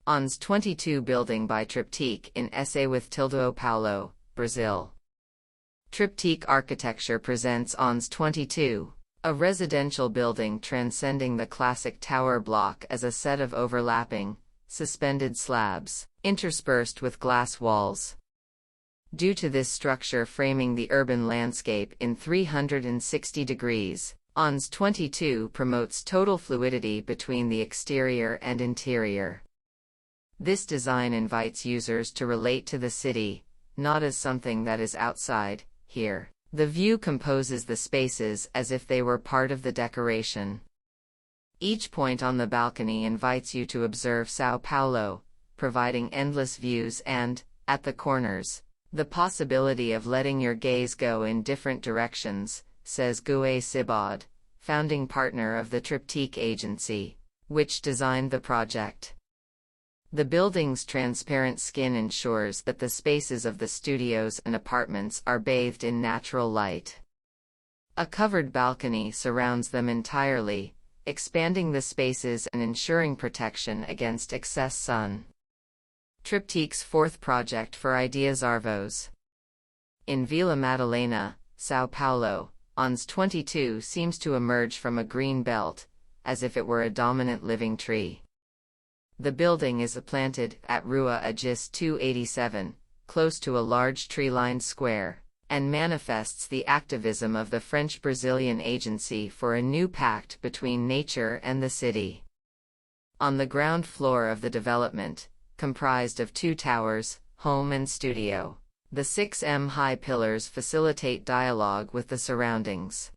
Onze22 building by TRIPTYQUE in São Paulo, Brazil. TRIPTYQUE Architecture presents Onze22, a residential building transcending the classic tower block as a set of overlapping, suspended slabs, interspersed with glass walls. Due to this structure framing the urban landscape in 360 degrees, Onze22 promotes total fluidity between the exterior and interior. This design invites users to relate to the city, not as something that is outside. Here, the view composes the spaces as if they were part of the decoration. Each point on the balcony invites you to observe São Paulo, providing endless views and, at the corners, the possibility of letting your gaze go in different directions, says Gui Sibaud, founding partner of the TRIPTYQUE agency, which designed the project. The building's transparent skin ensures that the spaces of the studios and apartments are bathed in natural light. A covered balcony surrounds them entirely, expanding the spaces and ensuring protection against excess sun. TRIPTYQUE's fourth project for Ideas Arvos. In Vila Madalena, São Paulo, Onze22 seems to emerge from a green belt, as if it were a dominant living tree. The building is planted at Rua Agis 287, close to a large tree-lined square, and manifests the activism of the French-Brazilian Agency for a new pact between nature and the city. On the ground floor of the development, comprised of two towers, home and studio, the 6-m-high pillars facilitate dialogue with the surroundings.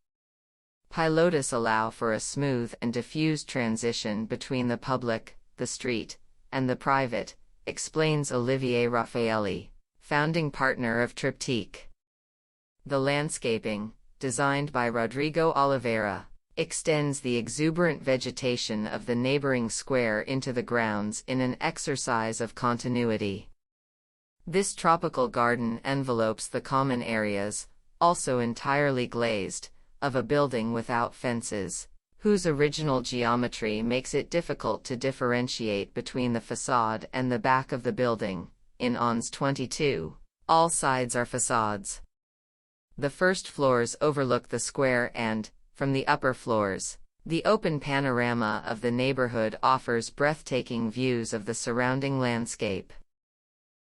Pilotis allow for a smooth and diffused transition between the public, the street, and the private, explains Olivier Raffaelli, founding partner of TRIPTYQUE. The landscaping, designed by Rodrigo Oliveira, extends the exuberant vegetation of the neighboring square into the grounds in an exercise of continuity. This tropical garden envelopes the common areas, also entirely glazed, of a building without fences, whose original geometry makes it difficult to differentiate between the facade and the back of the building. In Onze22, all sides are facades. The first floors overlook the square and, from the upper floors, the open panorama of the neighborhood offers breathtaking views of the surrounding landscape.